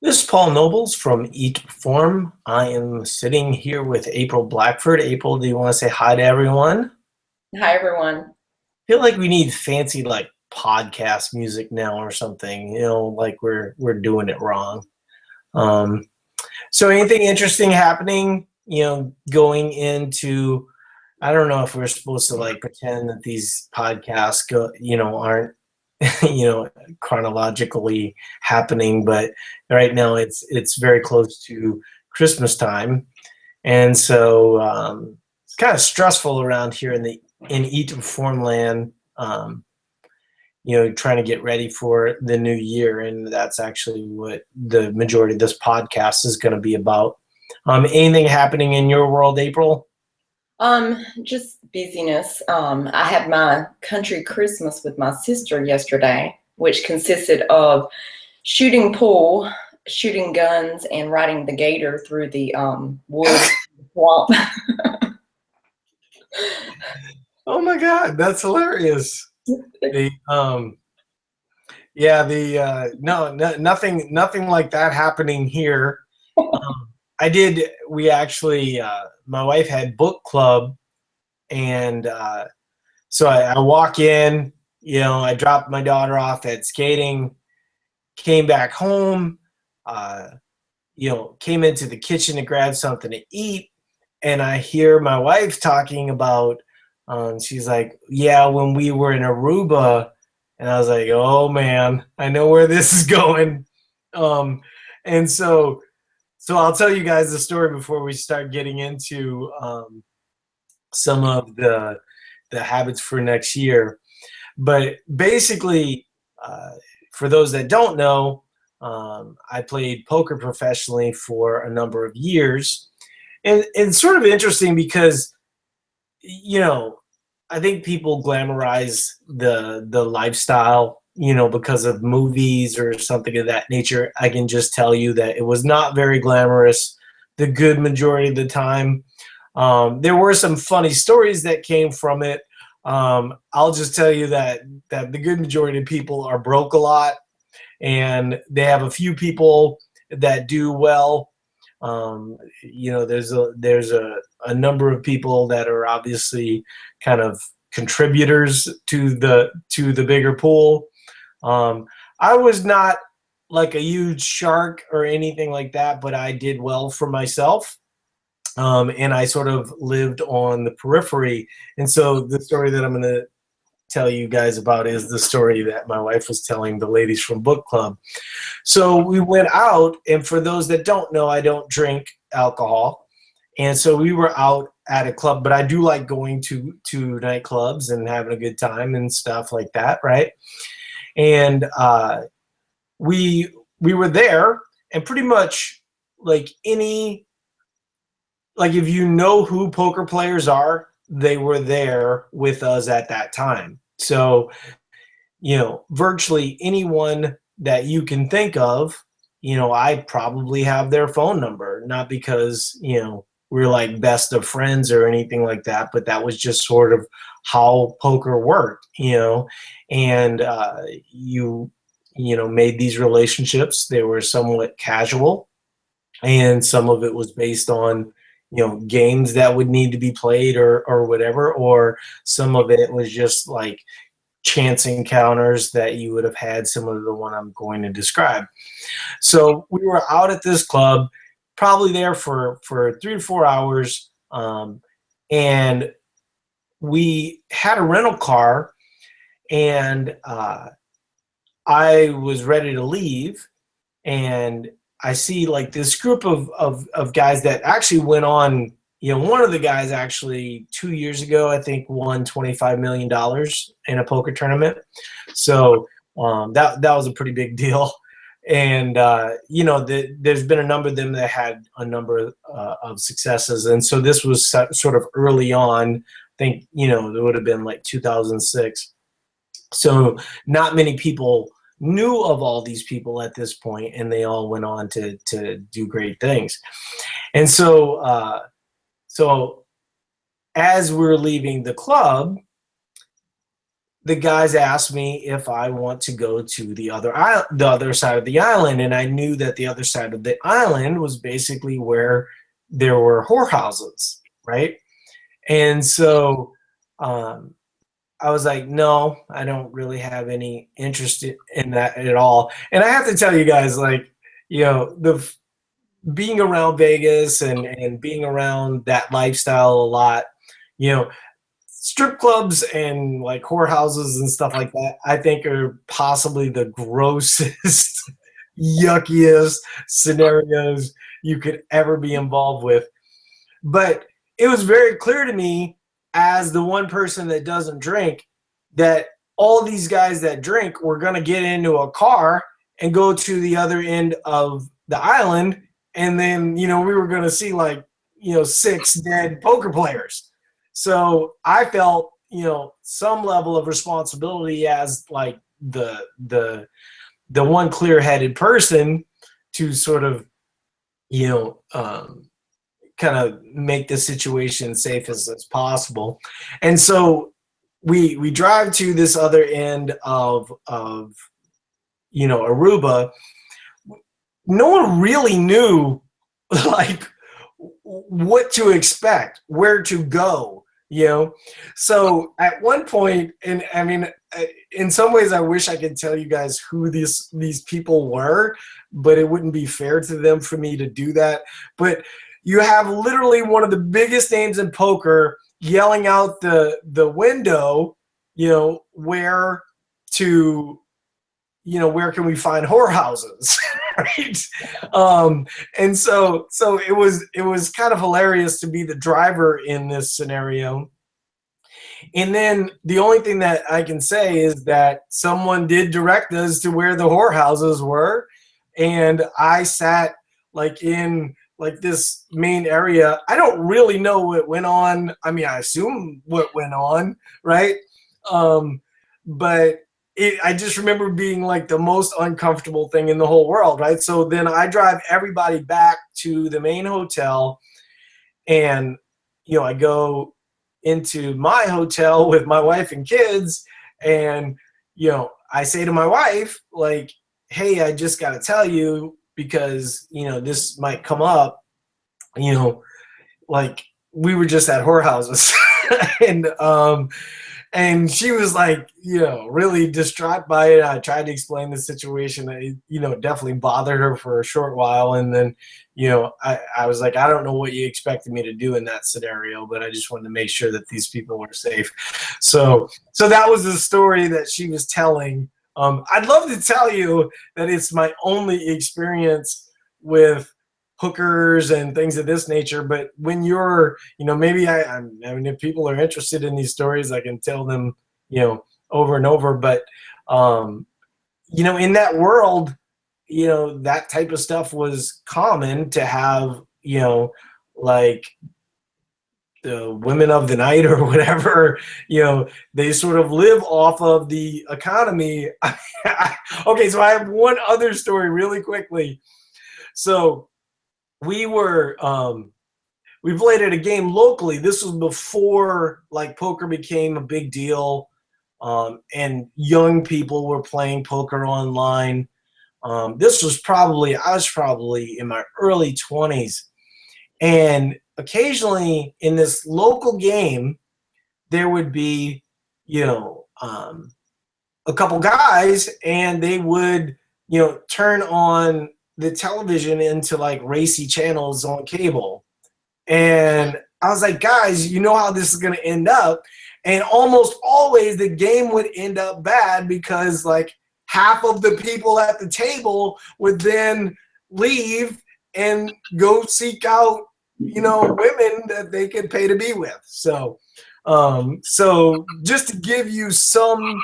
This is Paul Nobles from Eat to Perform. I am sitting here with April Blackford. April, do you want to say hi to everyone? Hi, everyone. I feel like we need fancy like podcast music now or something, like we're doing it wrong. Um, so anything interesting happening, going into I don't know if we're supposed to like pretend that these podcasts aren't chronologically happening, but right now it's very close to Christmas time, and so it's kind of stressful around here in Eat to Perform land. Trying to get ready for the new year, and that's actually what the majority of this podcast is going to be about. Anything happening in your world, April? Just busyness. I had my country Christmas with my sister yesterday, which consisted of shooting pool, shooting guns, and riding the gator through the wood swamp. Oh my God, that's hilarious. The yeah, nothing like that happening here. We actually, my wife had book club, and so I walk in, I dropped my daughter off at skating, came back home, uh, came into the kitchen to grab something to eat, and I hear my wife talking about, she's like, yeah, when we were in Aruba, and I was like, oh man, I know where this is going. And so I'll tell you guys the story before we start getting into some of the habits for next year. But basically, uh, for those that don't know, I played poker professionally for a number of years, and it's sort of interesting because I think people glamorize the lifestyle, because of movies or something of that nature. I can just tell you that it was not very glamorous the good majority of the time. There were some funny stories that came from it. I'll just tell you that the good majority of people are broke a lot, and they have a few people that do well. There's a number of people that are obviously kind of contributors to the bigger pool. I was not like a huge shark or anything like that, but I did well for myself. And I sort of lived on the periphery. And so the story that I'm going to tell you guys about is the story that my wife was telling the ladies from book club. So we went out, and for those that don't know, I don't drink alcohol. And so we were out at a club, but I do like going to nightclubs and having a good time and stuff like that, right? And we were there, and pretty much like if you know who poker players are, they were there with us at that time. So, virtually anyone that you can think of, I probably have their phone number, not because, we're like best of friends or anything like that, but that was just sort of how poker worked, and made these relationships. They were somewhat casual, and some of it was based on games that would need to be played or whatever, or some of it was just like chance encounters that you would have had, similar to the one I'm going to describe. So we were out at this club, probably there for 3 to 4 hours, and we had a rental car, and I was ready to leave, and I see like this group of guys that actually went on. One of the guys actually 2 years ago, I think, won $25 million in a poker tournament. So that was a pretty big deal. And there's been a number of them that had a number of successes, and so this was sort of early on. I think it would have been like 2006. So not many people knew of all these people at this point, and they all went on to do great things. And so as we're leaving the club, the guys asked me if I want to go to the other side of the island, and I knew that the other side of the island was basically where there were whorehouses, right? And so I was like, no, I don't really have any interest in that at all. And I have to tell you guys, like, the being around Vegas and being around that lifestyle a lot, you know, strip clubs and like whorehouses and stuff like that, I think are possibly the grossest, yuckiest scenarios you could ever be involved with. But it was very clear to me, as the one person that doesn't drink, that all these guys that drink were going to get into a car and go to the other end of the island. And then, we were going to see like, 6 dead poker players. So I felt, some level of responsibility as like the one clear-headed person to sort of, kind of make the situation safe as possible. And so we drive to this other end of Aruba. No one really knew like what to expect, where to go, So at one point, and I mean, in some ways I wish I could tell you guys who these people were, but it wouldn't be fair to them for me to do that. But you have literally one of the biggest names in poker yelling out the window, where can we find whorehouses, right? And so it was kind of hilarious to be the driver in this scenario. And then the only thing that I can say is that someone did direct us to where the whorehouses were, and I sat like in like this main area. I don't really know what went on. I mean, I assume what went on, right? But I just remember being like the most uncomfortable thing in the whole world, right? So then I drive everybody back to the main hotel, and I go into my hotel with my wife and kids, and I say to my wife, like, hey, I just got to tell you, because this might come up, like, we were just at whorehouses. And she was like, really distraught by it. I tried to explain the situation. It definitely bothered her for a short while. And then, I was like, I don't know what you expected me to do in that scenario, but I just wanted to make sure that these people were safe. So that was the story that she was telling. I'd love to tell you that it's my only experience with hookers and things of this nature, but when you're, maybe I mean, if people are interested in these stories, I can tell them, over and over. But, in that world, that type of stuff was common to have, like the women of the night or whatever, they sort of live off of the economy. Okay, so I have one other story really quickly. So we played at a game locally. This was before like poker became a big deal, and young people were playing poker online. I was probably in my early 20s, and occasionally in this local game, there would be, a couple guys, and they would, turn on the television into like racy channels on cable. And I was like, guys, you know how this is going to end up. And almost always the game would end up bad, because like half of the people at the table would then leave and go seek out, women that they could pay to be with. So just to give you some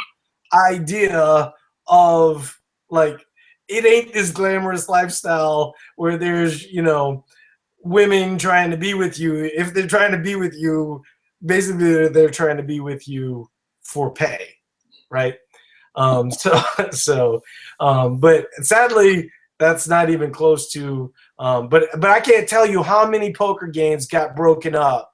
idea of like, it ain't this glamorous lifestyle where there's, women trying to be with you. If they're trying to be with you, basically they're trying to be with you for pay, right? But sadly, that's not even close to. But I can't tell you how many poker games got broken up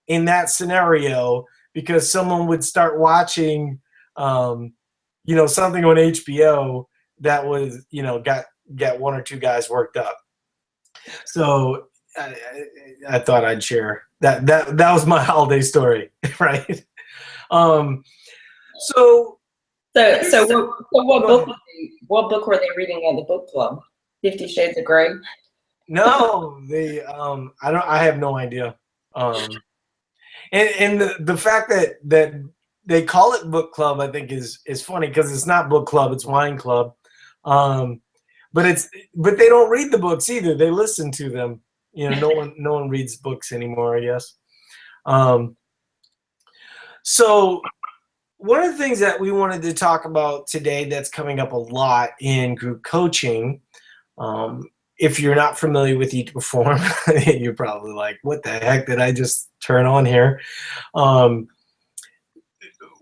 in that scenario, because someone would start watching something on HBO that was, got one or two guys worked up. So I thought I'd share that was my holiday story, right? So what book were they reading at the book club? 50 Shades of Grey? No, I have no idea. And the fact that they call it book club, I think is funny, because it's not book club, it's wine club. But they don't read the books either. They listen to them. No one reads books anymore, I guess. So one of the things that we wanted to talk about today that's coming up a lot in group coaching, if you're not familiar with Eat to Perform, you're probably like, what the heck did I just turn on here?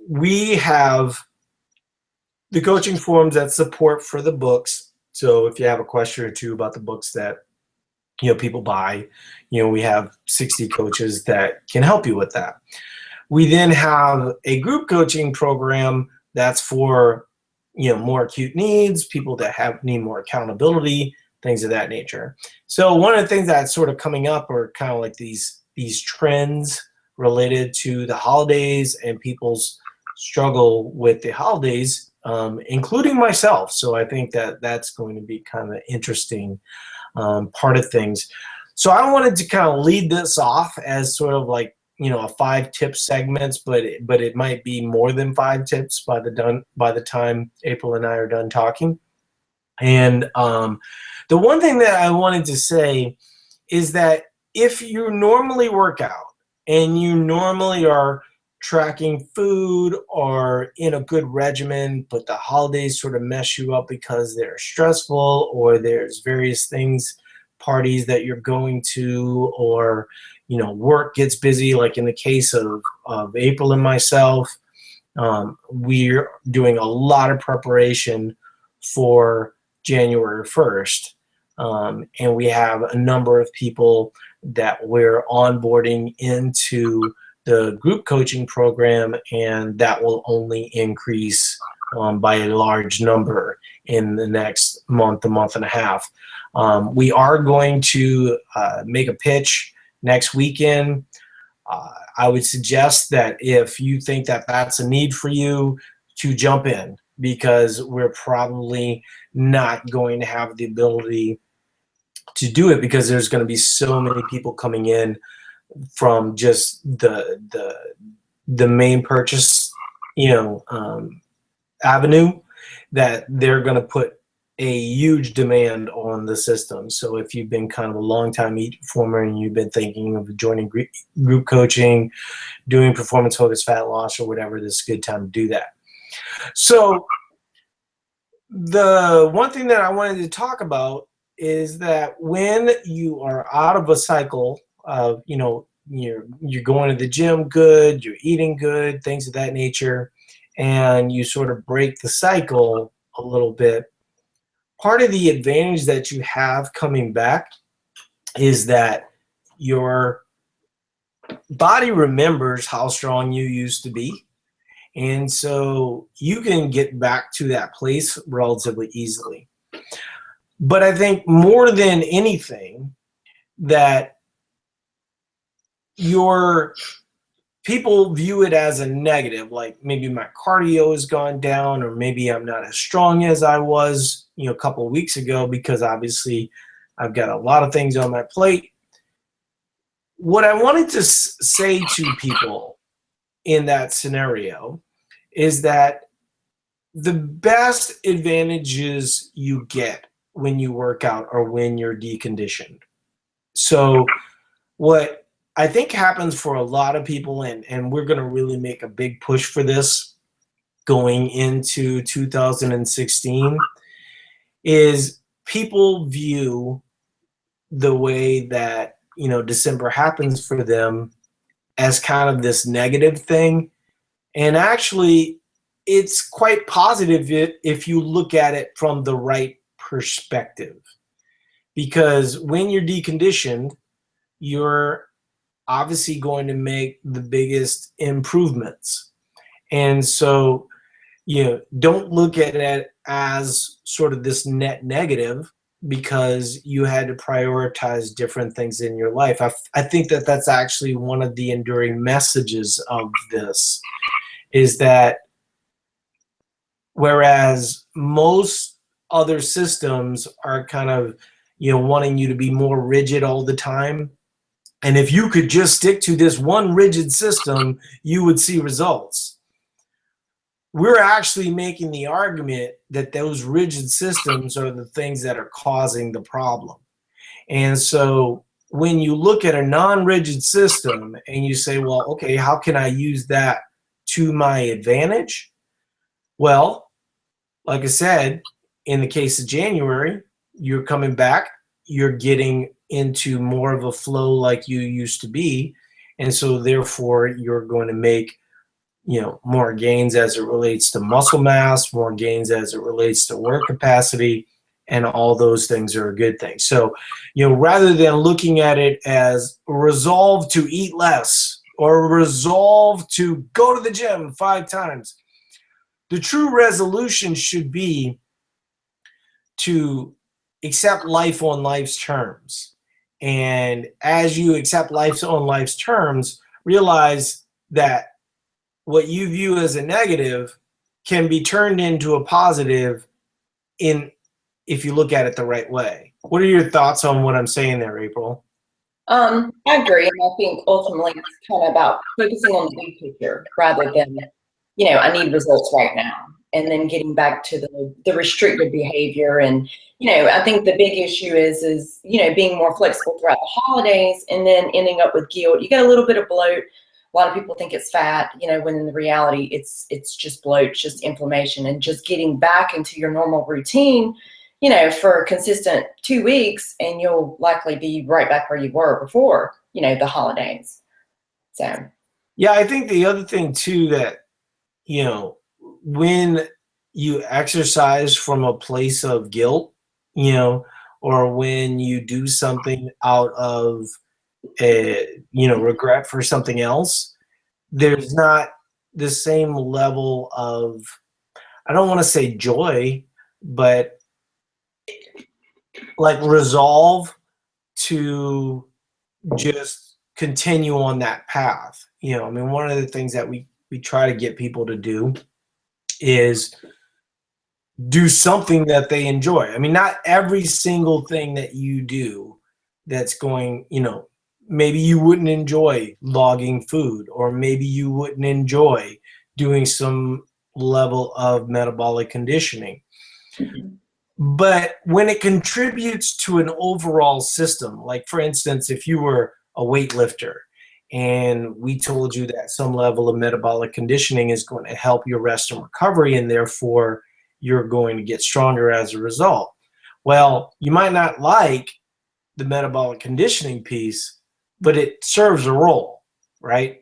We have the coaching forums that support for the books. So if you have a question or two about the books that people buy, we have 60 coaches that can help you with that. We then have a group coaching program that's for more acute needs, people that need more accountability, things of that nature. So one of the things that's sort of coming up are kind of like these trends related to the holidays and people's struggle with the holidays, including myself. So I think that's going to be kind of an interesting part of things. So I wanted to kind of lead this off as sort of like, a 5 tip segments, but it might be more than 5 tips by the time April and I are done talking. And the one thing that I wanted to say is that if you normally work out and you normally are tracking food or in a good regimen, but the holidays sort of mess you up because they're stressful, or there's various things, parties that you're going to, or work gets busy, like in the case of April and myself, we're doing a lot of preparation for January 1st. And we have a number of people that we're onboarding into the group coaching program, and that will only increase by a large number in the next month, a month and a half. We are going to make a pitch next weekend. I would suggest that if you think that that's a need for you, to jump in, because we're probably not going to have the ability to do it, because there's going to be so many people coming in from just the main purchase avenue, that they're going to put a huge demand on the system. So if you've been kind of a long time Eat Performer and you've been thinking of joining group coaching, doing performance focused fat loss or whatever, this is a good time to do that. So the one thing that I wanted to talk about is that when you are out of a cycle of, you're going to the gym good, you're eating good, things of that nature, and you sort of break the cycle a little bit, part of the advantage that you have coming back is that your body remembers how strong you used to be. And so you can get back to that place relatively easily. But I think more than anything, that your people view it as a negative, like maybe my cardio has gone down, or maybe I'm not as strong as I was, a couple of weeks ago, because obviously I've got a lot of things on my plate. What I wanted to say to people in that scenario is that the best advantages you get when you work out are when you're deconditioned. So what I think happens for a lot of people, and we're going to really make a big push for this going into 2016, is people view the way that, December happens for them as kind of this negative thing. And actually, it's quite positive if you look at it from the right perspective. Because when you're deconditioned, you're obviously going to make the biggest improvements. And so don't look at it as sort of this net negative because you had to prioritize different things in your life. I think that that's actually one of the enduring messages of this, is that whereas most other systems are kind of, wanting you to be more rigid all the time, and if you could just stick to this one rigid system, you would see results. We're actually making the argument that those rigid systems are the things that are causing the problem. And so when you look at a non-rigid system and you say, well, okay, how can I use that to my advantage? Well, like I said, in the case of January, you're coming back, you're getting into more of a flow like you used to be. And so therefore you're going to make more gains as it relates to muscle mass, more gains as it relates to work capacity, and all those things are a good thing. So, rather than looking at it as a resolve to eat less or a resolve to go to the gym 5 times, the true resolution should be to accept life on life's terms. And as you accept life on life's terms, realize that what you view as a negative can be turned into a positive if you look at it the right way. What are your thoughts on what I'm saying there, April? I agree, and I think ultimately it's kind of about focusing on the big picture rather than, I need results right now, and then getting back to the restricted behavior. And I think the big issue is being more flexible throughout the holidays, and then ending up with guilt. You get a little bit of bloat. A lot of people think it's fat, when in the reality it's just bloat, it's just inflammation, and just getting back into your normal routine, for a consistent 2 weeks, and you'll likely be right back where you were before, the holidays. So. Yeah, I think the other thing too that, when you exercise from a place of guilt, or when you do something out of regret for something else, there's not the same level of, I don't want to say joy, but like resolve to just continue on that path. One of the things that we try to get people to do is do something that they enjoy. Not every single thing that you do that's going, maybe you wouldn't enjoy logging food, or maybe you wouldn't enjoy doing some level of metabolic conditioning. But when it contributes to an overall system, like for instance, if you were a weightlifter and we told you that some level of metabolic conditioning is going to help your rest and recovery, and therefore you're going to get stronger as a result. Well, you might not like the metabolic conditioning piece, but it serves a role, right?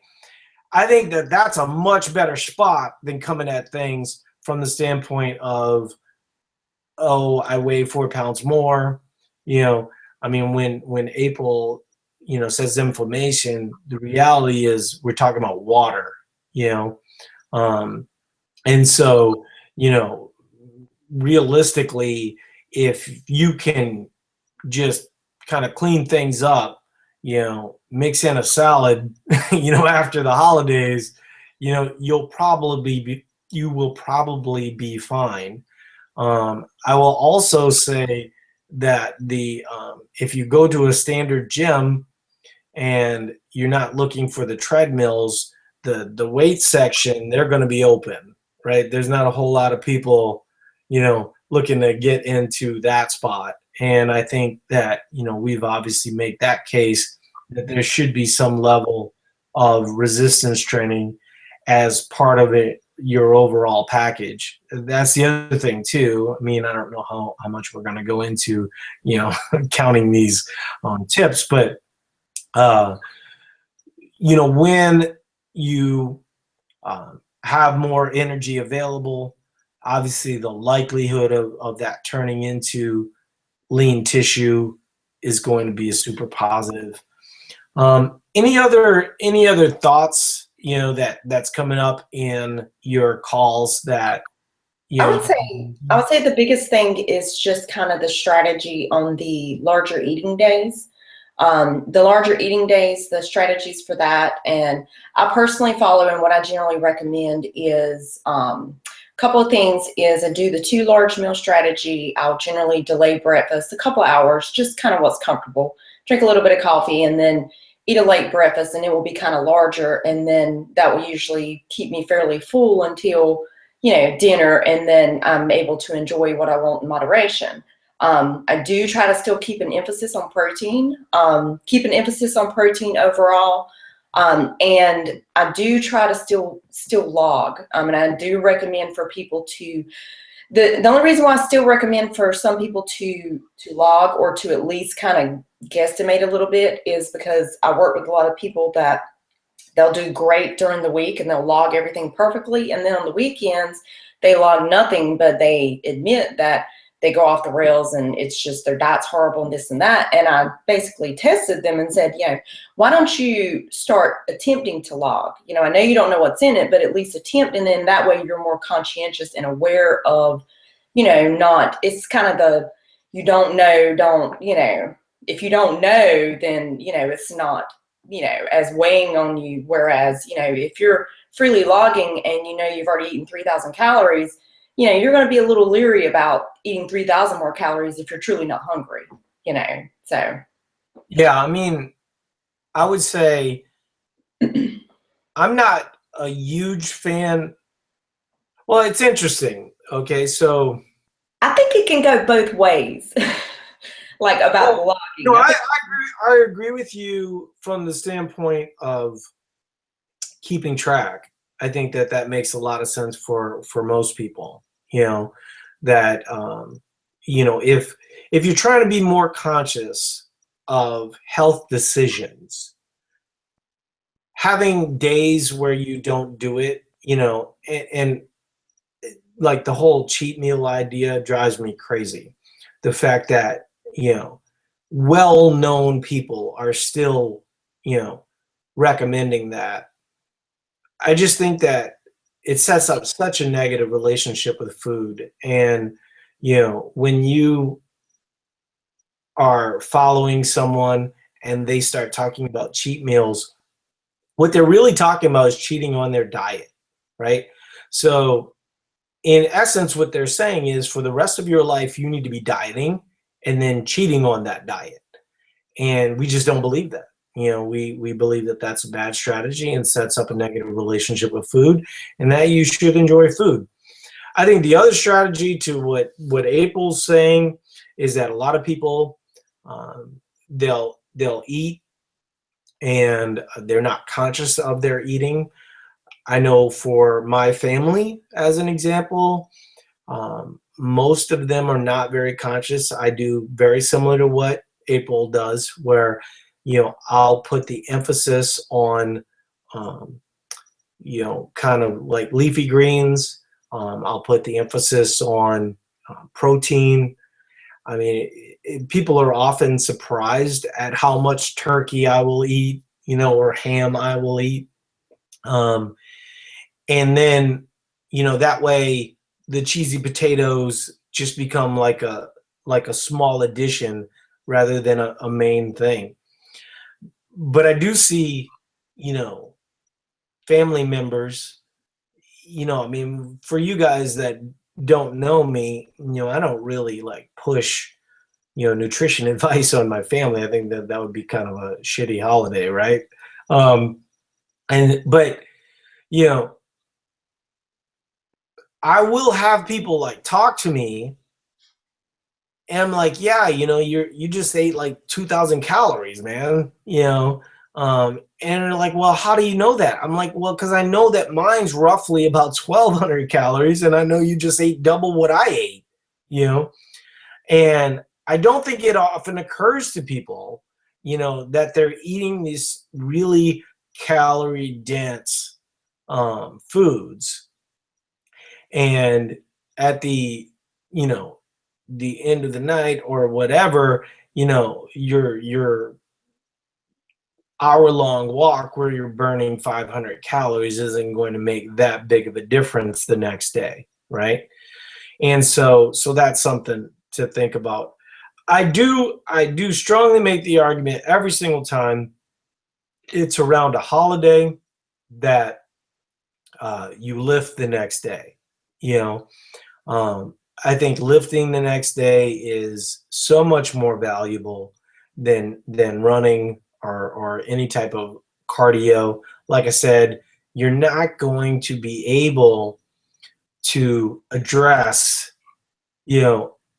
I think that that's a much better spot than coming at things from the standpoint of, oh, I weigh 4 pounds more. When April, says inflammation, the reality is we're talking about water, and so, realistically, if you can just kind of clean things up, mix in a salad, after the holidays, you will probably be fine. I will also say that if you go to a standard gym and you're not looking for the treadmills, the weight section, they're going to be open, right? There's not a whole lot of people, looking to get into that spot. And I think that, we've obviously made that case that there should be some level of resistance training as part of your overall package. That's the other thing too. I don't know how much we're going to go into, counting these tips, but when you have more energy available, obviously the likelihood of that turning into lean tissue is going to be a super positive. Any other thoughts that's coming up in your calls that I you would say I would say the biggest thing is just kind of the strategy on the larger eating days. The larger eating days, the strategies for that, and I personally follow, and what I generally recommend is a couple of things is I do the 2 large meal strategy. I'll generally delay breakfast a couple of hours, just kind of what's comfortable. Drink a little bit of coffee and then eat a late breakfast, and it will be kind of larger, and then that will usually keep me fairly full until dinner, and then I'm able to enjoy what I want in moderation. I do try to still keep an emphasis on protein, overall. And I do try to still log. And I do recommend for people to, the only reason why I still recommend for some people to log, or to at least kind of guesstimate a little bit, is because I work with a lot of people that they'll do great during the week and they'll log everything perfectly. And then on the weekends, they log nothing, but they admit that they go off the rails and it's just their diet's horrible and this and that. And I basically tested them and said, why don't you start attempting to log? I know you don't know what's in it, but at least attempt. And then that way you're more conscientious and aware of, not, it's kind of the, you don't know, if you don't know, then, it's not, as weighing on you. Whereas, if you're freely logging and you've already eaten 3,000 calories, you're going to be a little leery about eating 3,000 more calories if you're truly not hungry, so. Yeah, I mean, I would say I'm not a huge fan. Well, it's interesting. Okay, so I think it can go both ways. Like about the logging. No, I agree with you from the standpoint of keeping track. I think that makes a lot of sense for most people. That if you're trying to be more conscious of health decisions, having days where you don't do it, and like the whole cheat meal idea drives me crazy. The fact that well-known people are still recommending that. I just think that it sets up such a negative relationship with food. And when you are following someone and they start talking about cheat meals, what they're really talking about is cheating on their diet, right? So in essence, what they're saying is for the rest of your life, you need to be dieting and then cheating on that diet. And we just don't believe that. We believe that that's a bad strategy and sets up a negative relationship with food, and that you should enjoy food. I think the other strategy to what April's saying is that a lot of people, they'll eat and they're not conscious of their eating. I know for my family, as an example, most of them are not very conscious. I do very similar to what April does, where I'll put the emphasis on kind of like leafy greens. I'll put the emphasis on protein. I mean, people are often surprised at how much turkey I will eat, or ham I will eat. And then, that way the cheesy potatoes just become like a small addition rather than a main thing. But I do see, family members, I mean, for you guys that don't know me, I don't really like push, nutrition advice on my family. I think that would be kind of a shitty holiday, right? But I will have people like talk to me and I'm like, yeah, you just ate like 2,000 calories, man, and they're like, well, how do you know that? I'm like, well, because I know that mine's roughly about 1,200 calories, and I know you just ate double what I ate, and I don't think it often occurs to people, that they're eating these really calorie dense foods, and at the the end of the night or whatever, you're hour-long walk where you're burning 500 calories isn't going to make that big of a difference the next day, right? And so that's something to think about. I do strongly make the argument every single time it's around a holiday that you lift the next day. You know, I think lifting the next day is so much more valuable than running or any type of cardio. Like I said, you're not going to be able to address,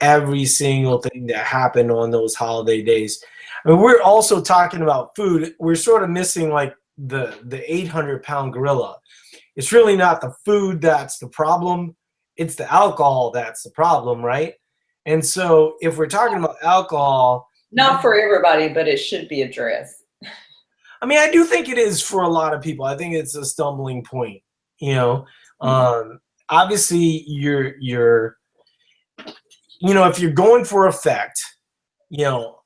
every single thing that happened on those holiday days. I mean, we're also talking about food. We're sort of missing like the 800-pound gorilla. It's really not the food that's the problem. It's the alcohol that's the problem, right? And so if we're talking about alcohol, not for everybody, but it should be addressed. I mean, I do think it is for a lot of people. I think it's a stumbling point. Obviously, if you're going for effect, your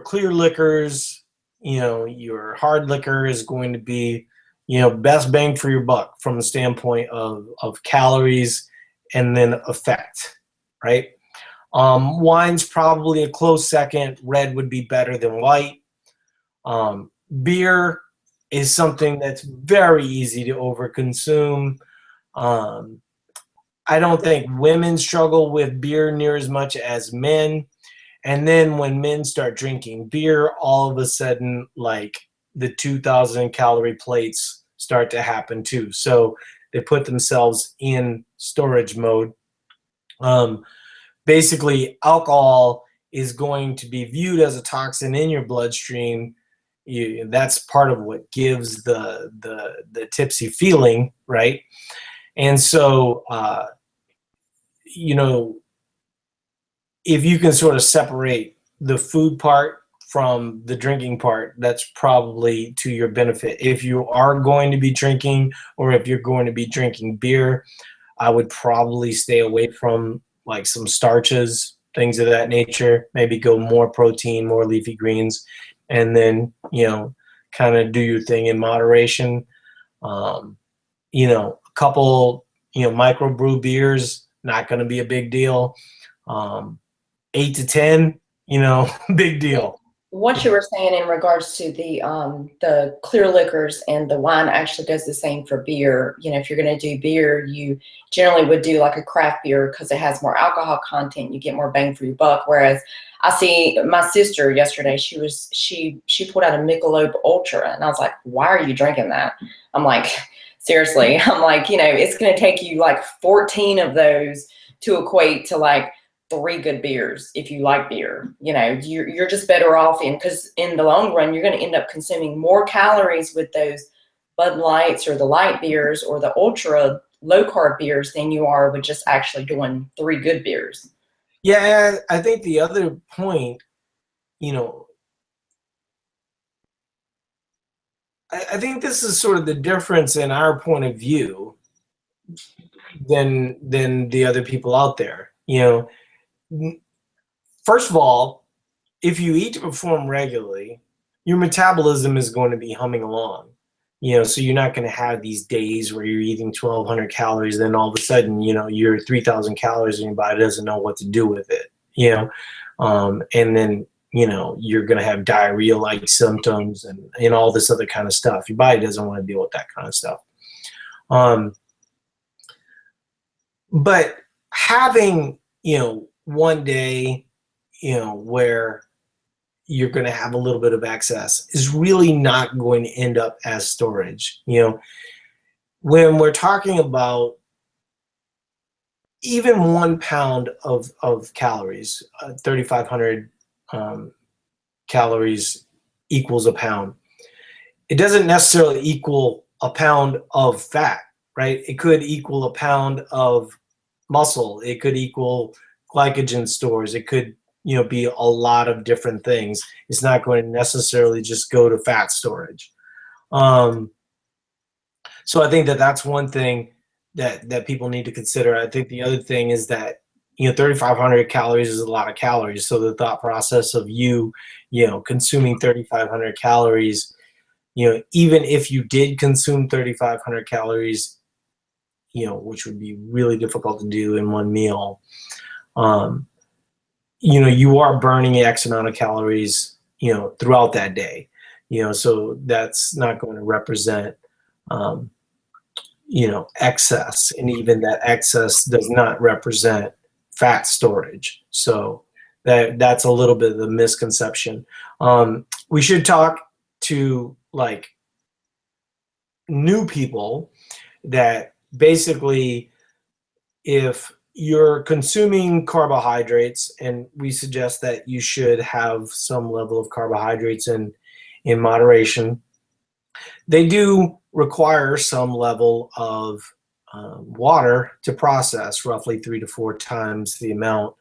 clear liquors, your hard liquor is going to be, best bang for your buck from the standpoint of calories and then effect, right? Wine's probably a close second. Red would be better than white. Beer is something that's very easy to overconsume. I don't think women struggle with beer near as much as men. And then when men start drinking beer, all of a sudden, like the 2,000 calorie plates start to happen too. So they put themselves in storage mode. Basically, alcohol is going to be viewed as a toxin in your bloodstream. That's part of what gives the tipsy feeling, right? And so, if you can sort of separate the food part from the drinking part, that's probably to your benefit. If you are going to be drinking, or if you're going to be drinking beer, I would probably stay away from like some starches, things of that nature. Maybe go more protein, more leafy greens, and then, kind of do your thing in moderation. A couple, microbrew beers, not going to be a big deal. 8 to 10, big deal. What you were saying in regards to the clear liquors and the wine actually does the same for beer. If you're going to do beer, you generally would do like a craft beer because it has more alcohol content. You get more bang for your buck. Whereas I see my sister yesterday, she pulled out a Michelob Ultra, and I was like, "Why are you drinking that?" I'm like, seriously. I'm like, it's going to take you like 14 of those to equate to like 3 good beers if you like beer. You're just better off because in the long run you're going to end up consuming more calories with those Bud Lights or the light beers or the ultra low carb beers than you are with just actually doing 3 good beers. Yeah, I think the other point, I think this is sort of the difference in our point of view than the other people out there. First of all, if you eat to perform regularly, your metabolism is going to be humming along. So you're not going to have these days where you're eating 1,200 calories, then all of a sudden, you're 3,000 calories and your body doesn't know what to do with it. And then, you're going to have diarrhea-like symptoms and all this other kind of stuff. Your body doesn't want to deal with that kind of stuff. But having, one day, where you're going to have a little bit of excess is really not going to end up as storage. When we're talking about even 1 pound of calories, 3,500 calories equals a pound. It doesn't necessarily equal a pound of fat, right? It could equal a pound of muscle. It could equal glycogen stores. It could, be a lot of different things. It's not going to necessarily just go to fat storage. So I think that that's one thing that people need to consider. I think the other thing is that, 3,500 calories is a lot of calories. So the thought process of consuming 3,500 calories, even if you did consume 3,500 calories, which would be really difficult to do in one meal, you are burning X amount of calories, throughout that day, so that's not going to represent, excess. And even that excess does not represent fat storage. So that's a little bit of the misconception. We should talk to like new people that basically, if you're consuming carbohydrates, and we suggest that you should have some level of carbohydrates in moderation, they do require some level of water to process, roughly 3 to 4 times the amount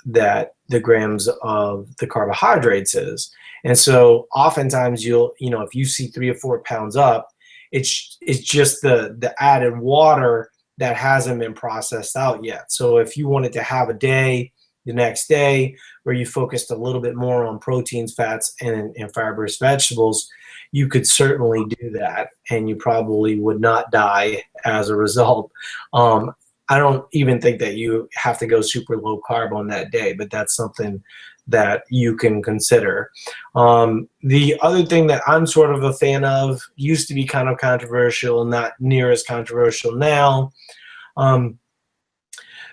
that the grams of the carbohydrates is. And so oftentimes if you see 3 or 4 pounds up, it's just the added water that hasn't been processed out yet. So if you wanted to have a day the next day where you focused a little bit more on proteins, fats, and fibrous vegetables, you could certainly do that, and you probably would not die as a result. I don't even think that you have to go super low carb on that day, but that's something that you can consider. The other thing that I'm sort of a fan of, used to be kind of controversial, not near as controversial now,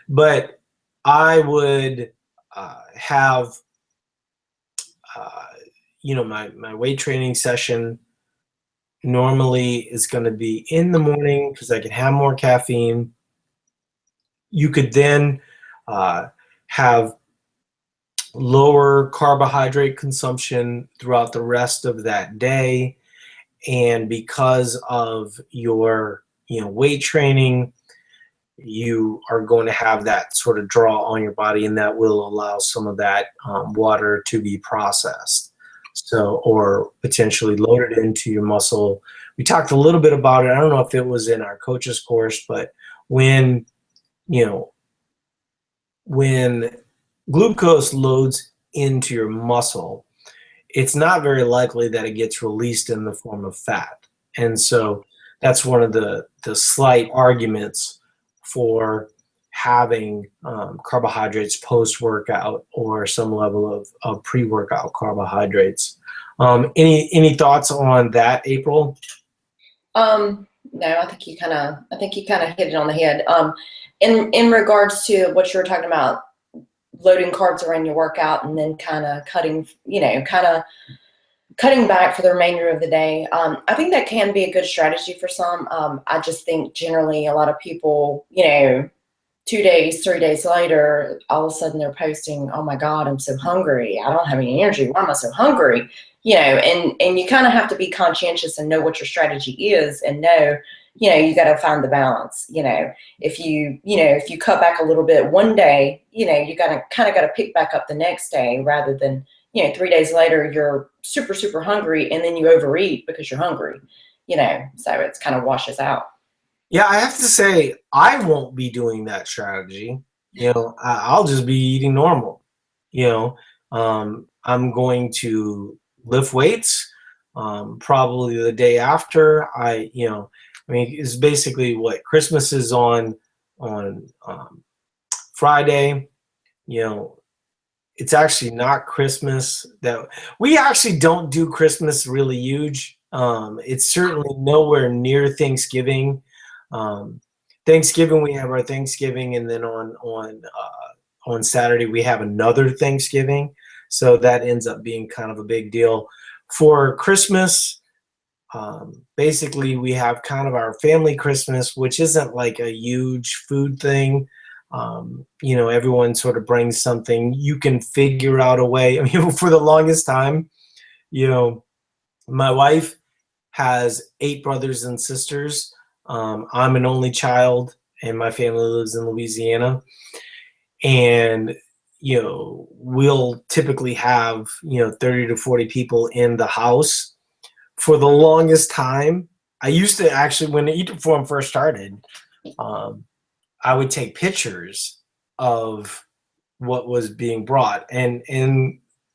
but I would have my weight training session normally is going to be in the morning because I can have more caffeine. You could then have lower carbohydrate consumption throughout the rest of that day. And because of your weight training, you are going to have that sort of draw on your body, and that will allow some of that water to be processed. So, or potentially loaded into your muscle. We talked a little bit about it. I don't know if it was in our coach's course, but when glucose loads into your muscle, it's not very likely that it gets released in the form of fat. And so that's one of the slight arguments for having carbohydrates post-workout or some level of pre-workout carbohydrates. Any thoughts on that, April? No, I think you kind of hit it on the head. In regards to what you were talking about, loading carbs around your workout and then kind of cutting back for the remainder of the day. I think that can be a good strategy for some. I just think generally a lot of people, 2 days, 3 days later, all of a sudden they're posting, "Oh my God, I'm so hungry. I don't have any energy. Why am I so hungry?" And you kind of have to be conscientious and know what your strategy is, and know, you got to find the balance. If you cut back a little bit one day, you got to pick back up the next day, rather than, 3 days later, you're super, super hungry and then you overeat because you're hungry, so it's kind of washes out. Yeah, I have to say, I won't be doing that strategy. I'll just be eating normal. I'm going to lift weights probably the day after. It's basically what Christmas is on Friday. It's actually not Christmas. That we actually don't do Christmas really huge. It's certainly nowhere near Thanksgiving. Thanksgiving, we have our Thanksgiving, and then on Saturday we have another Thanksgiving. So that ends up being kind of a big deal. For Christmas, basically we have kind of our family Christmas, which isn't like a huge food thing. Everyone sort of brings something. You can figure out a way. For the longest time, my wife has 8 brothers and sisters. I'm an only child, and my family lives in Louisiana. And, we'll typically have, 30 to 40 people in the house. For the longest time, I used to actually, when the Eat to Perform first started, I would take pictures of what was being brought. And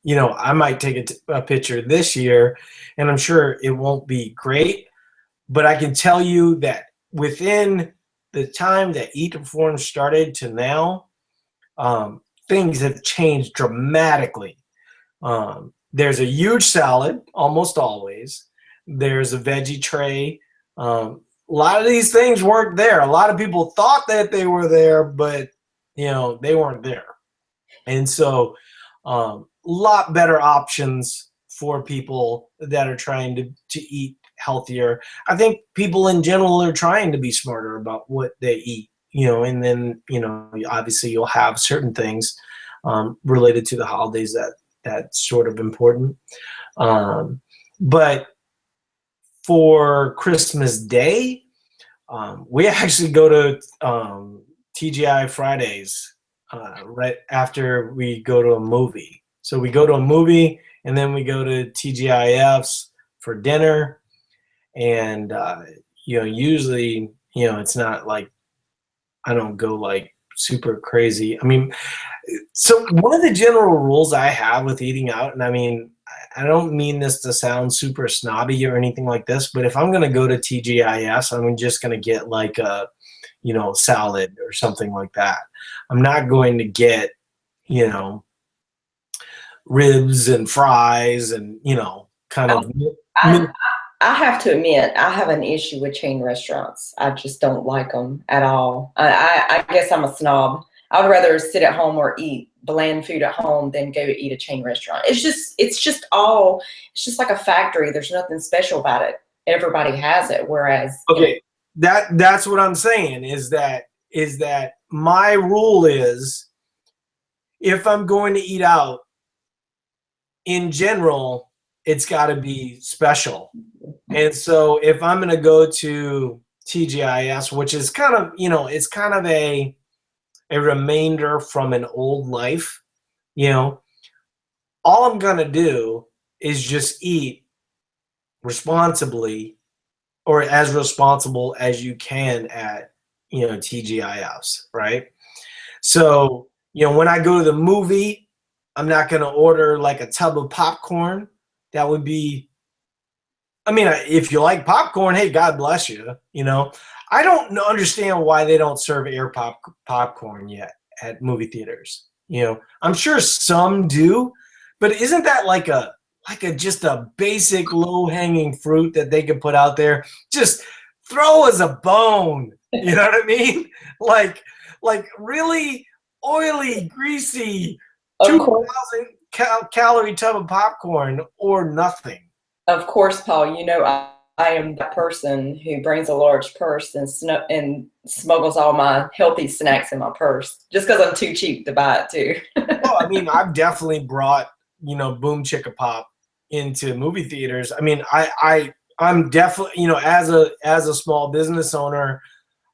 you know, I might take a picture this year, and I'm sure it won't be great, but I can tell you that within the time that Eat to Perform started to now, things have changed dramatically. There's a huge salad almost always. There's a veggie tray. A lot of these things weren't there. A lot of people thought that they were there, but you know, they weren't there. And so, a lot better options for people that are trying to eat healthier. I think people in general are trying to be smarter about what they eat, you know, and then, you know, obviously you'll have certain things related to the holidays that's sort of important. But for Christmas Day, we actually go to TGI Fridays right after we go to a movie. So we go to a movie and then we go to TGIF's for dinner. And, you know, usually, you know, it's not like I don't go like super crazy. I mean, so one of the general rules I have with eating out, and I mean, I don't mean this to sound super snobby or anything like this, but if I'm going to go to TGIF, I'm just going to get like a, you know, salad or something like that. I'm not going to get, you know, ribs and fries and, you know, kind of. I have to admit, I have an issue with chain restaurants. I just don't like them at all. I guess I'm a snob. I would rather sit at home or eat bland food at home than go eat a chain restaurant. It's just like a factory. There's nothing special about it. Everybody has it. Whereas, okay, that's what I'm saying is that my rule is if I'm going to eat out in general, it's got to be special. And so if I'm going to go to TGIS, which is kind of, you know, it's kind of a remainder from an old life, you know, all I'm going to do is just eat responsibly or as responsible as you can at, you know, TGIFs, right? So, you know, when I go to the movie, I'm not going to order like a tub of popcorn. That would be, I mean, if you like popcorn, hey, God bless you. You know, I don't understand why they don't serve air popcorn yet at movie theaters. You know, I'm sure some do, but isn't that like a just a basic low hanging fruit that they could put out there? Just throw us a bone. You know what I mean? Like really oily, greasy, 2,000 calorie tub of popcorn or nothing. Of course, Paul, you know, I am the person who brings a large purse and smuggles all my healthy snacks in my purse just because I'm too cheap to buy it too. Well, I mean, I've definitely brought, you know, Boom Chicka Pop into movie theaters. I mean, I'm definitely, you know, as a small business owner,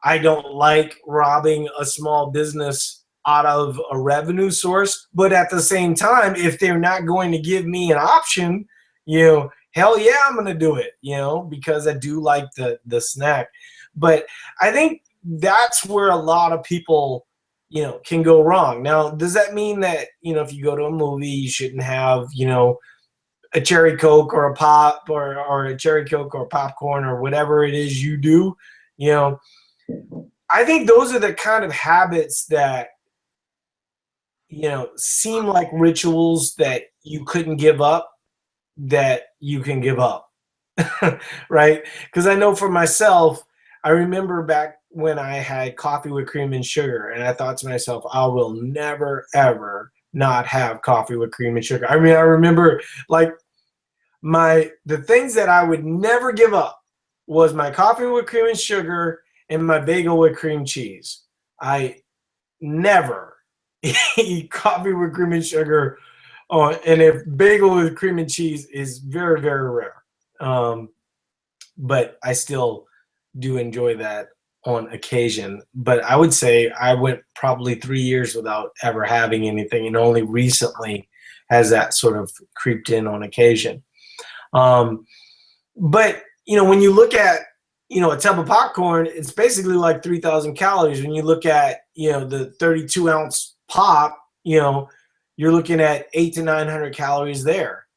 I don't like robbing a small business out of a revenue source. But at the same time, if they're not going to give me an option, you know, hell yeah, I'm going to do it, you know, because I do like the snack. But I think that's where a lot of people, you know, can go wrong. Now, does that mean that, you know, if you go to a movie, you shouldn't have, you know, a cherry Coke or a pop or a cherry Coke or popcorn or whatever it is you do? You know, I think those are the kind of habits that, you know, seem like rituals that you couldn't give up, that you can give up, right? Because I know for myself, I remember back when I had coffee with cream and sugar, and I thought to myself, I will never, ever not have coffee with cream and sugar. I mean, I remember like the things that I would never give up was my coffee with cream and sugar and my bagel with cream cheese. I never eat coffee with cream and sugar. And if bagel with cream and cheese is very, very rare. But I still do enjoy that on occasion. But I would say I went probably 3 years without ever having anything, and only recently has that sort of creeped in on occasion. But, you know, when you look at, you know, a tub of popcorn, it's basically like 3,000 calories. When you look at, the 32-ounce pop, you're looking at 800 to 900 calories there,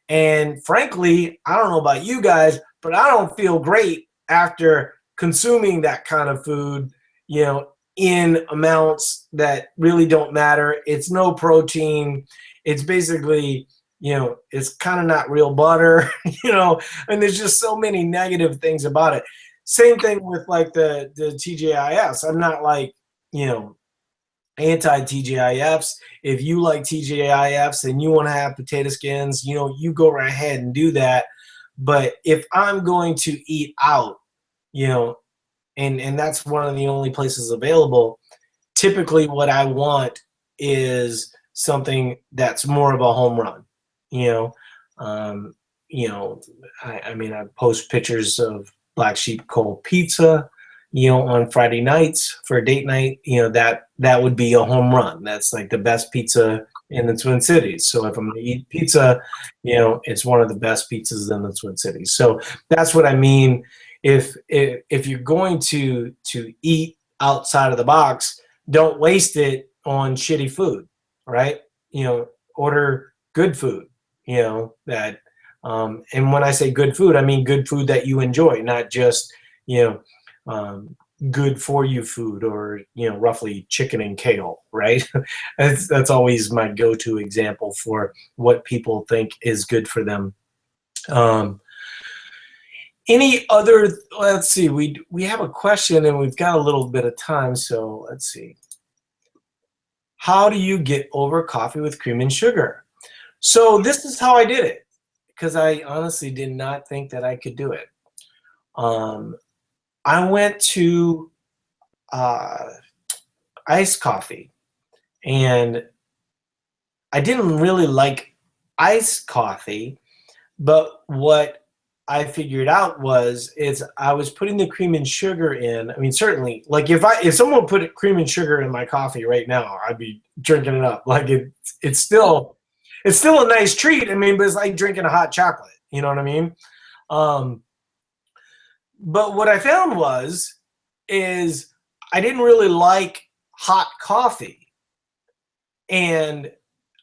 and frankly, I don't know about you guys, but I don't feel great after consuming that kind of food, in amounts that really don't matter. It's no protein. It's basically, it's kind of not real butter, and there's just so many negative things about it. Same thing with like the TGIFs. I'm not like, anti-TGIFs. If you like TGIFs and you want to have potato skins, you go right ahead and do that. But if I'm going to eat out, and that's one of the only places available, typically what I want is something that's more of a home run. I mean, I post pictures of Black Sheep Cold Pizza, on Friday nights for a date night. That would be a home run. That's like the best pizza in the Twin Cities. So if I'm going to eat pizza, it's one of the best pizzas in the Twin Cities. So that's what I mean. If you're going to eat outside of the box, don't waste it on shitty food, right? Order good food, that, and when I say good food, I mean good food that you enjoy, not just, good for you food, or, roughly chicken and kale, right? That's always my go-to example for what people think is good for them. Any other, let's see, we have a question and we've got a little bit of time, so let's see. How do you get over coffee with cream and sugar? So this is how I did it, because I honestly did not think that I could do it. I went to iced coffee, and I didn't really like iced coffee, but what I figured out is I was putting the cream and sugar in. I mean, certainly, like if someone put cream and sugar in my coffee right now, I'd be drinking it up. Like it's still a nice treat. I mean, but it's like drinking a hot chocolate. You know what I mean? But what I found is I didn't really like hot coffee, and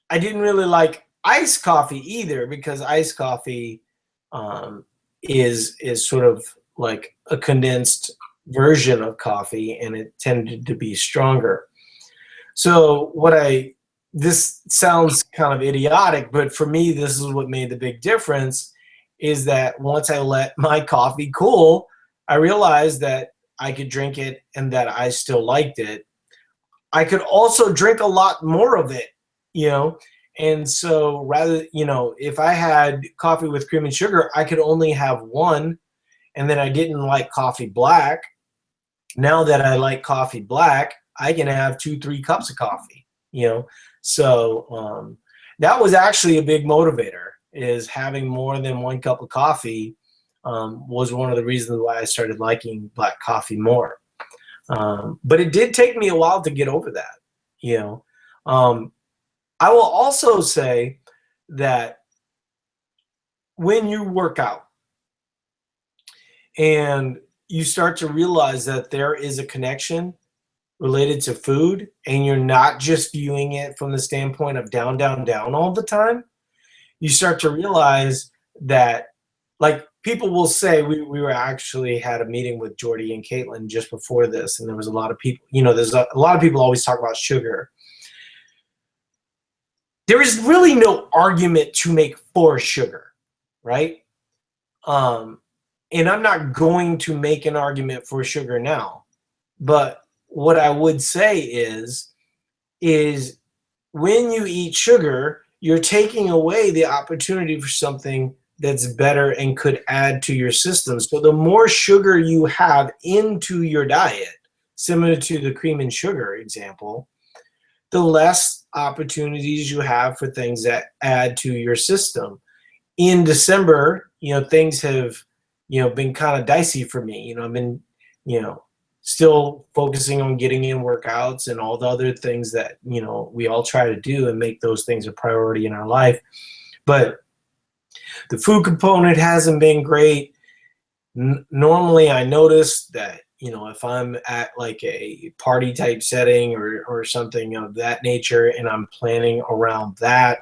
I didn't really like iced coffee either, because iced coffee is sort of like a condensed version of coffee, and it tended to be stronger. So this sounds kind of idiotic, but for me, this is what made the big difference, is that once I let my coffee cool, I realized that I could drink it and that I still liked it. I could also drink a lot more of it, and so rather, if I had coffee with cream and sugar, I could only have one, and then I didn't like coffee black. Now that I like coffee black, I can have 2-3 cups of coffee, So that was actually a big motivator, is having more than 1 cup of coffee was one of the reasons why I started liking black coffee more. But it did take me a while to get over that, I will also say that when you work out and you start to realize that there is a connection related to food, and you're not just viewing it from the standpoint of down, down, down all the time, you start to realize that, like, people will say, we were actually had a meeting with Jordy and Caitlin just before this, and there was a lot of people, there's a lot of people always talk about sugar. There is really no argument to make for sugar, right? And I'm not going to make an argument for sugar now. But what I would say is when you eat sugar, you're taking away the opportunity for something that's better and could add to your system. So the more sugar you have into your diet, similar to the cream and sugar example, the less opportunities you have for things that add to your system. In December, things have, been kind of dicey for me. I've been, still focusing on getting in workouts and all the other things that, we all try to do and make those things a priority in our life. But the food component hasn't been great. Normally I notice that, if I'm at like a party type setting or something of that nature, and I'm planning around that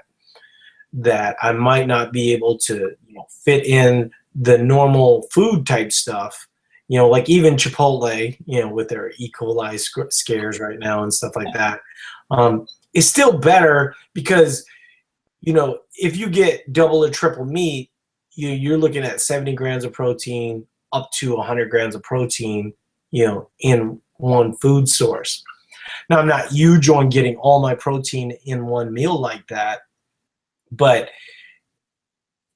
I might not be able to, fit in the normal food type stuff, like even Chipotle, with their E. coli scares right now and stuff like that, is still better because, if you get double or triple meat, you're looking at 70 grams of protein up to 100 grams of protein, in one food source. Now, I'm not huge on getting all my protein in one meal like that, but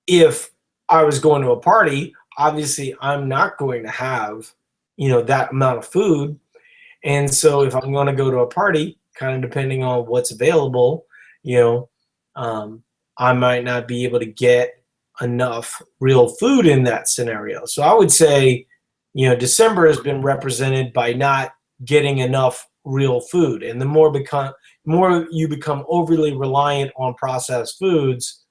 if I was going to a party, obviously I'm not going to have, that amount of food. And so if I'm going to go to a party, kind of depending on what's available, I might not be able to get enough real food in that scenario. So I would say, December has been represented by not getting enough real food. And the more you become overly reliant on processed foods,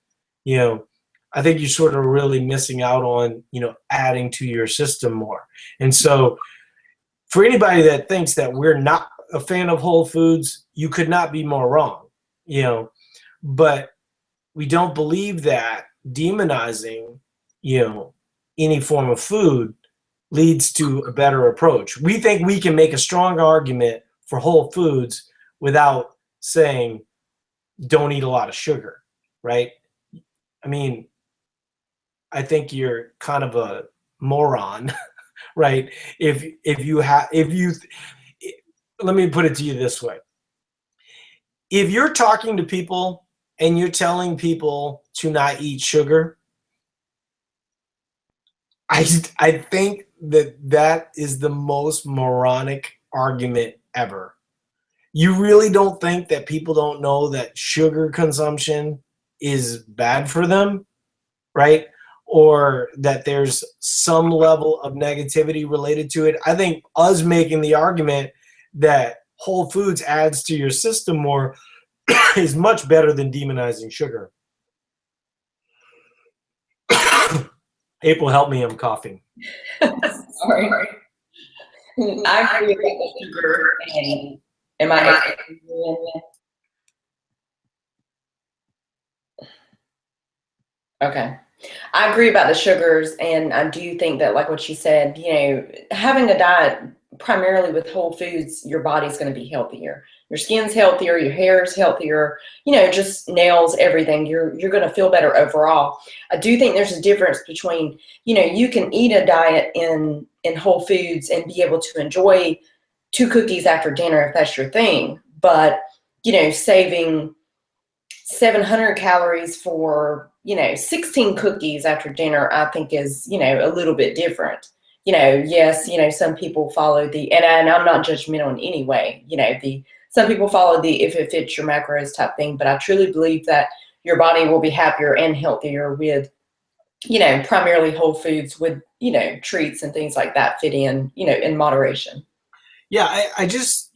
I think you're sort of really missing out on, adding to your system more. And so for anybody that thinks that we're not a fan of whole foods, you could not be more wrong, but we don't believe that demonizing, any form of food leads to a better approach. We think we can make a strong argument for whole foods without saying don't eat a lot of sugar, right? I mean, I think you're kind of a moron, right? Let me put it to you this way. If you're talking to people and you're telling people to not eat sugar, I think that is the most moronic argument ever. You really don't think that people don't know that sugar consumption is bad for them, right? Or that there's some level of negativity related to it. I think us making the argument that whole foods adds to your system more is much better than demonizing sugar. April, help me, I'm coughing. Sorry. I agree with the sugar. And am I? Okay. I agree about the sugars, and I do think that, like what you said, having a diet primarily with whole foods, your body's going to be healthier. Your skin's healthier, your hair's healthier, just nails, everything. You're going to feel better overall. I do think there's a difference between, you can eat a diet in whole foods and be able to enjoy 2 cookies after dinner if that's your thing, but, saving 700 calories for 16 cookies after dinner, I think is, a little bit different. Yes, some people follow and I'm not judgmental in any way, some people follow the if it fits your macros type thing, but I truly believe that your body will be happier and healthier with, primarily whole foods with, treats and things like that fit in, in moderation. Yeah, I just,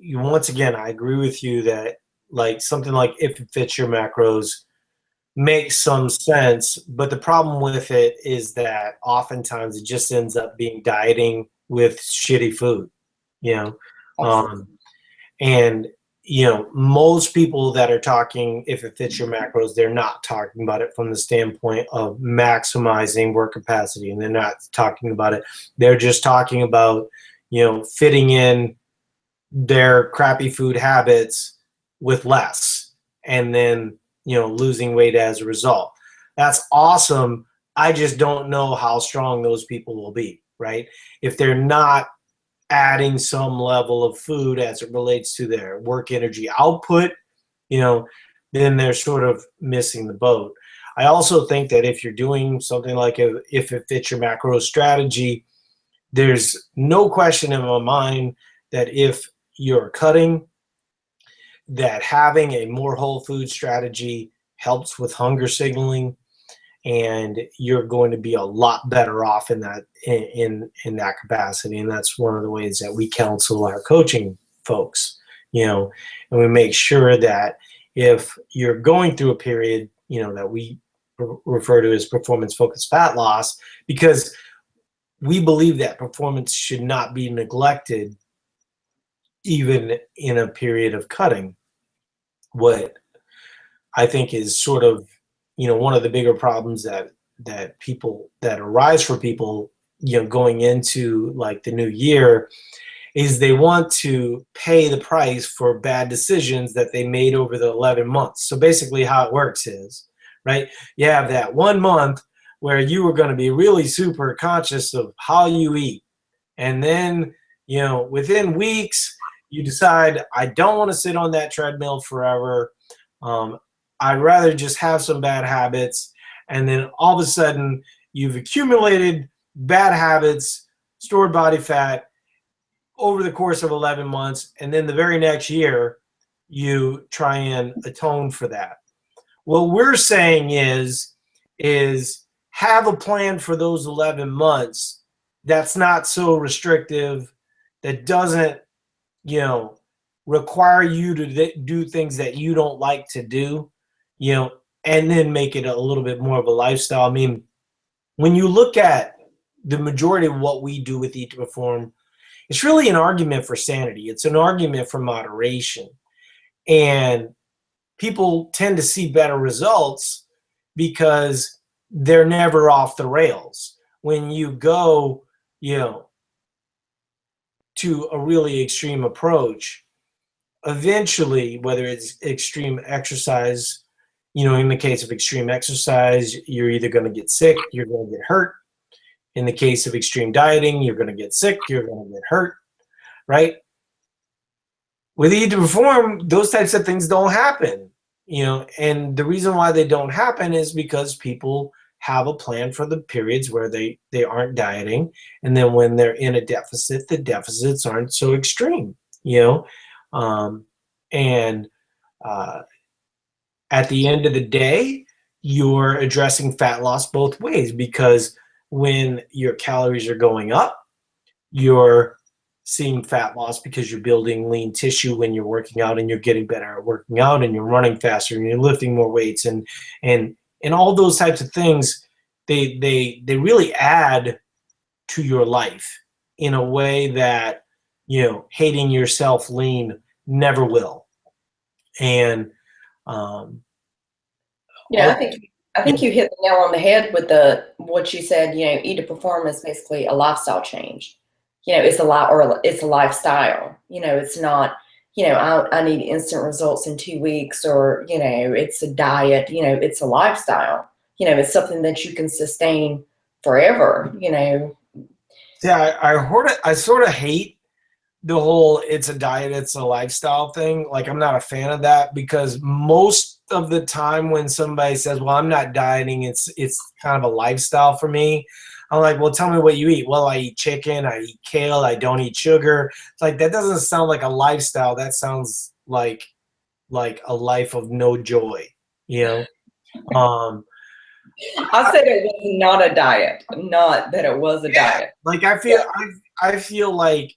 once again, I agree with you that like something like if it fits your macros makes some sense, but the problem with it is that oftentimes it just ends up being dieting with shitty food, and most people that are talking if it fits your macros, they're not talking about it from the standpoint of maximizing work capacity, and they're not talking about it. They're just talking about fitting in their crappy food habits with less, and then losing weight as a result. That's awesome. I just don't know how strong those people will be, right? If they're not adding some level of food as it relates to their work energy output, then they're sort of missing the boat. I also think that if you're doing something like if it fits your macro strategy, there's no question in my mind that if you're cutting, that having a more whole food strategy helps with hunger signaling, and you're going to be a lot better off in that capacity. And that's one of the ways that we counsel our coaching folks, and we make sure that if you're going through a period, that we refer to as performance focused fat loss, because we believe that performance should not be neglected even in a period of cutting. What I think is sort of, one of the bigger problems that arise for people, going into like the new year, is they want to pay the price for bad decisions that they made over the 11 months. So basically how it works is, right, you have that 1 month where you were going to be really super conscious of how you eat. And then, within weeks, you decide, I don't want to sit on that treadmill forever. I'd rather just have some bad habits. And then all of a sudden, you've accumulated bad habits, stored body fat over the course of 11 months. And then the very next year, you try and atone for that. What we're saying is have a plan for those 11 months that's not so restrictive, that doesn't, require you to do things that you don't like to do, and then make it a little bit more of a lifestyle. I mean, when you look at the majority of what we do with Eat to Perform, it's really an argument for sanity. It's an argument for moderation. And people tend to see better results because they're never off the rails. When you go, to a really extreme approach, eventually, whether it's extreme exercise, in the case of extreme exercise, you're either going to get sick, you're going to get hurt. In the case of extreme dieting, you're going to get sick, you're going to get hurt, right? With Eat to Perform, those types of things don't happen, and the reason why they don't happen is because people have a plan for the periods where they aren't dieting, and then when they're in a deficit, the deficits aren't so extreme, and at the end of the day, you're addressing fat loss both ways, because when your calories are going up, you're seeing fat loss because you're building lean tissue when you're working out, and you're getting better at working out, and you're running faster, and you're lifting more weights, and all those types of things, they really add to your life in a way that, hating yourself lean never will. And I think you hit the nail on the head with what you said. Eat to Perform is basically a lifestyle change. It's a lifestyle. It's not, I need instant results in 2 weeks, or, it's a diet. It's a lifestyle. It's something that you can sustain forever. Yeah, I sort of hate the whole it's a diet, it's a lifestyle thing. Like, I'm not a fan of that, because most of the time when somebody says, well, I'm not dieting, it's kind of a lifestyle for me, I'm like, well, tell me what you eat. Well, I eat chicken, I eat kale, I don't eat sugar. It's like, that doesn't sound like a lifestyle. That sounds like a life of no joy, I said it was not a diet, not that it was a diet. Like, I feel like,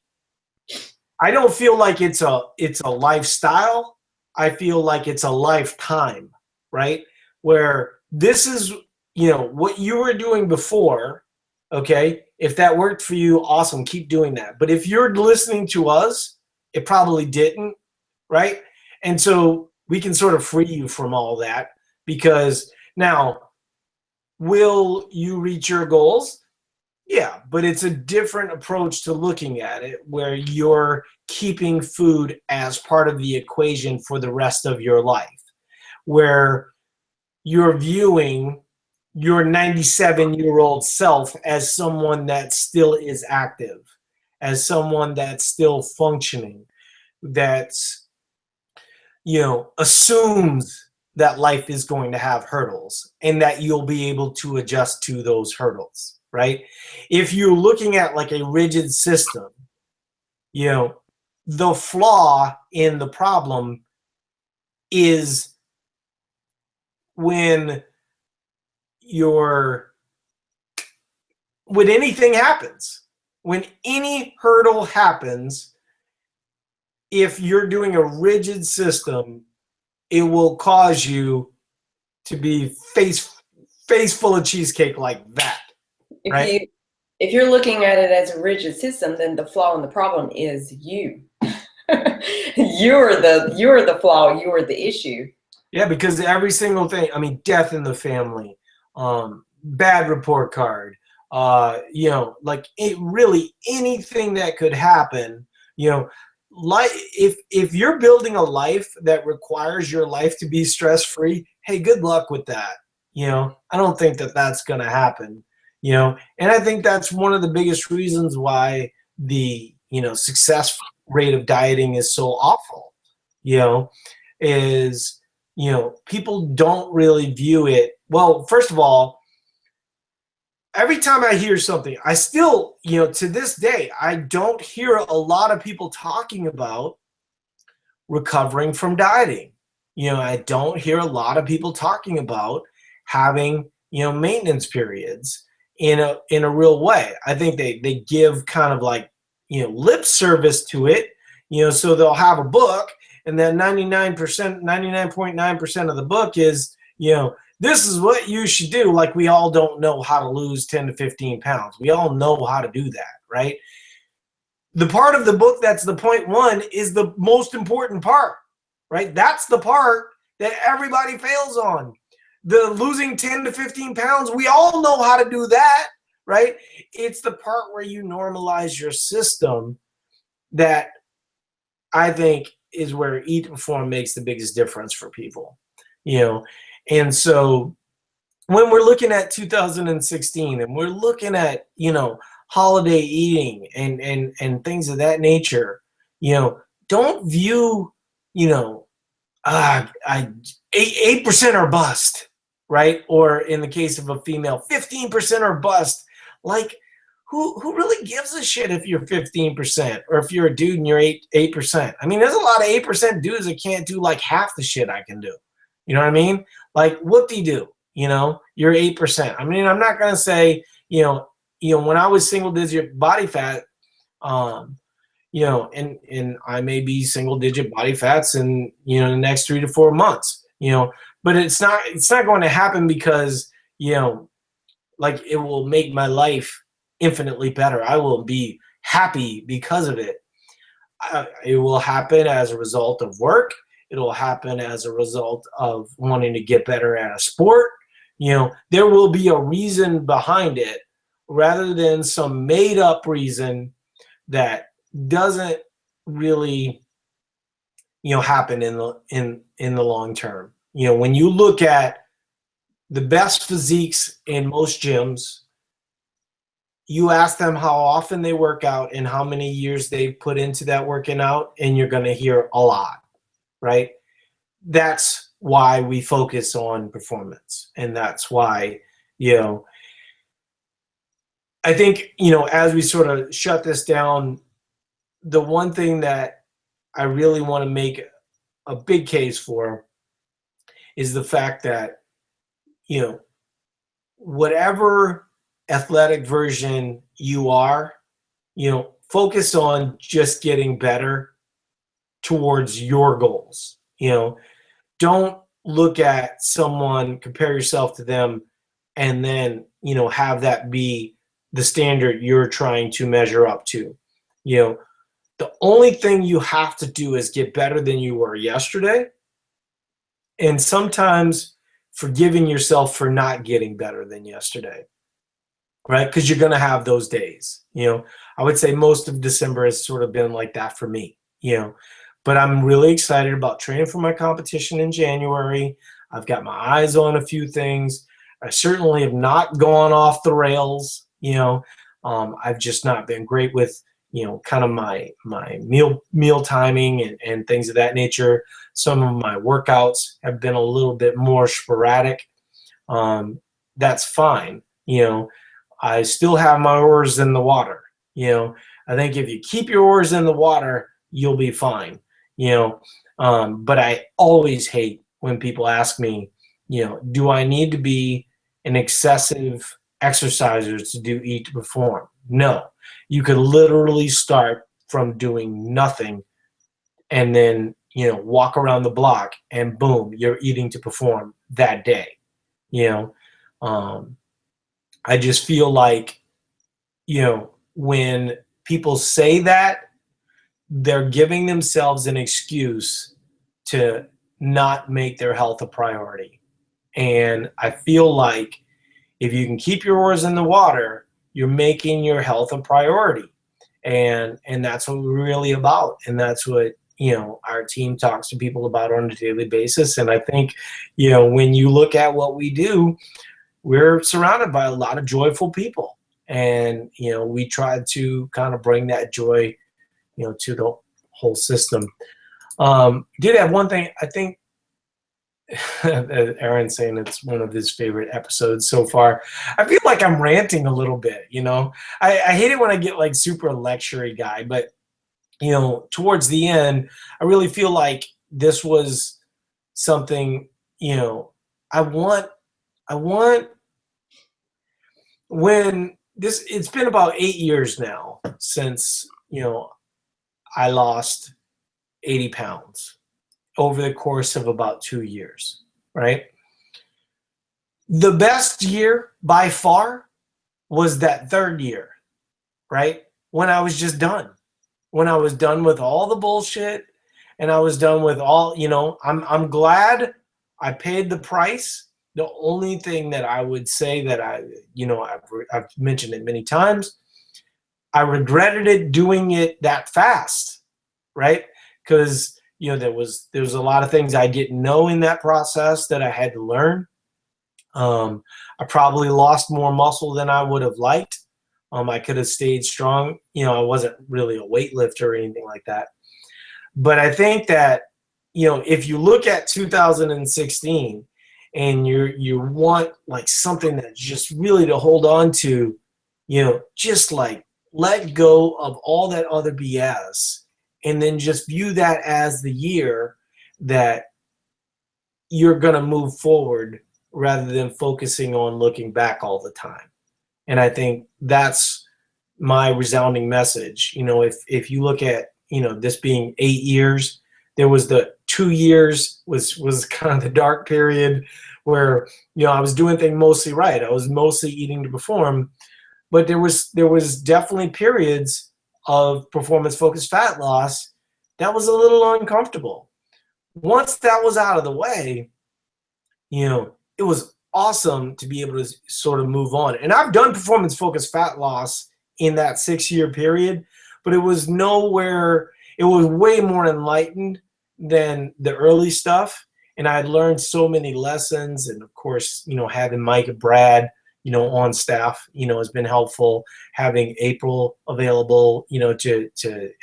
I don't feel like it's a lifestyle. I feel like it's a lifetime, right? Where this is, what you were doing before, okay? If that worked for you, awesome, keep doing that. But if you're listening to us, it probably didn't, right? And so we can sort of free you from all that, because now, will you reach your goals? Yeah, but it's a different approach to looking at it, where you're keeping food as part of the equation for the rest of your life, where you're viewing your 97-year-old self as someone that still is active, as someone that's still functioning, that's, assumes that life is going to have hurdles, and that you'll be able to adjust to those hurdles. Right? If you're looking at like a rigid system, the flaw in the problem is when anything happens, when any hurdle happens, if you're doing a rigid system, it will cause you to be face full of cheesecake like that. Right? if you're looking at it as a rigid system, then the flaw and the problem is you. You're the flaw. You're the issue. Yeah, because every single thing, I mean, death in the family, bad report card, like really anything that could happen, like if you're building a life that requires your life to be stress-free, hey, good luck with that. I don't think that that's going to happen, and I think that's one of the biggest reasons why the, success rate of dieting is so awful, is, people don't really view it. Well, first of all, every time I hear something, I still, to this day, I don't hear a lot of people talking about recovering from dieting. I don't hear a lot of people talking about having, maintenance periods in a real way. I think they give kind of like, lip service to it, so they'll have a book, and then 99.9% of the book is, this is what you should do. Like, we all don't know how to lose 10 to 15 pounds. We all know how to do that, right? The part of the book that's the point one is the most important part, right? That's the part that everybody fails on. The losing 10 to 15 pounds, we all know how to do that, right? It's the part where you normalize your system that I think is where Eat to Perform makes the biggest difference for people, And so when we're looking at 2016 and we're looking at, holiday eating and things of that nature, don't view, 8% or bust, right? Or in the case of a female, 15% or bust. Like, who really gives a shit if you're 15% or if you're a dude and you're 8%? I mean, there's a lot of 8% dudes that can't do like half the shit I can do. You know what I mean? Like, whoop-de-doo, you're 8%. I mean, I'm not going to say, when I was single digit body fat, and I may be single digit body fats in, the next 3 to 4 months, but it's not going to happen because, like, it will make my life infinitely better. I will be happy because of it. It will happen as a result of work. It'll happen as a result of wanting to get better at a sport. There will be a reason behind it rather than some made up reason that doesn't really, happen in the long term. When you look at the best physiques in most gyms, you ask them how often they work out and how many years they've put into that working out, and you're going to hear a lot, right? That's why we focus on performance. And that's why, I think, as we sort of shut this down, the one thing that I really want to make a big case for is the fact that, whatever athletic version you are, focus on just getting better towards your goals. Don't look at someone, compare yourself to them, and then, have that be the standard you're trying to measure up to. The only thing you have to do is get better than you were yesterday, and sometimes forgiving yourself for not getting better than yesterday, right? Because you're going to have those days. I would say most of December has sort of been like that for me, but I'm really excited about training for my competition in January. I've got my eyes on a few things. I certainly have not gone off the rails. I've just not been great with, kind of my meal timing and things of that nature. Some of my workouts have been a little bit more sporadic. That's fine. I still have my oars in the water. I think if you keep your oars in the water, you'll be fine. But I always hate when people ask me, do I need to be an excessive exerciser to do Eat to Perform? No. You could literally start from doing nothing and then, walk around the block and boom, you're eating to perform that day. I just feel like when people say that, they're giving themselves an excuse to not make their health a priority. And I feel like if you can keep your oars in the water, you're making your health a priority. And that's what we're really about. And that's what, our team talks to people about on a daily basis. And I think, when you look at what we do, we're surrounded by a lot of joyful people. And, we try to kind of bring that joy, to the whole system. Did have one thing, I think, Aaron saying it's one of his favorite episodes so far. I feel like I'm ranting a little bit, I hate it when I get like super lectury guy, but towards the end, I really feel like this was something, I want when it's been about 8 years now since, I lost 80 pounds over the course of about 2 years, right? The best year by far was that third year, right? When I was just done. When I was done with all the bullshit and I was done with all, I'm glad I paid the price. The only thing that I would say that I've mentioned it many times, I regretted it doing it that fast, right? Because there was a lot of things I didn't know in that process that I had to learn. I probably lost more muscle than I would have liked. I could have stayed strong. I wasn't really a weightlifter or anything like that. But I think that, if you look at 2016 and you want like something that's just really to hold on to, just like let go of all that other BS and then just view that as the year that you're going to move forward rather than focusing on looking back all the time. And I think that's my resounding message. If you look at, this being 8 years, there was the 2 years was kind of the dark period where, I was doing things mostly right. I was mostly eating to perform, but there was definitely periods of performance-focused fat loss that was a little uncomfortable. Once that was out of the way, it was awesome to be able to sort of move on. And I've done performance-focused fat loss in that 6-year period, but it was way more enlightened than the early stuff. And I had learned so many lessons. And of course, having Mike and Brad, on staff, has been helpful. Having April available,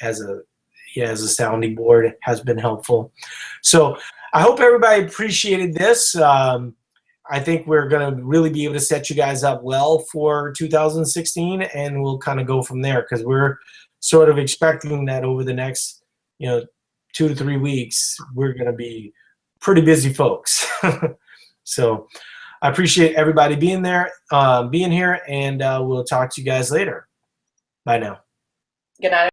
as a sounding board has been helpful. So I hope everybody appreciated this. I think we're going to really be able to set you guys up well for 2016, and we'll kind of go from there because we're sort of expecting that over the next, 2 to 3 weeks, we're going to be pretty busy folks. So I appreciate everybody being here, and we'll talk to you guys later. Bye now. Good night.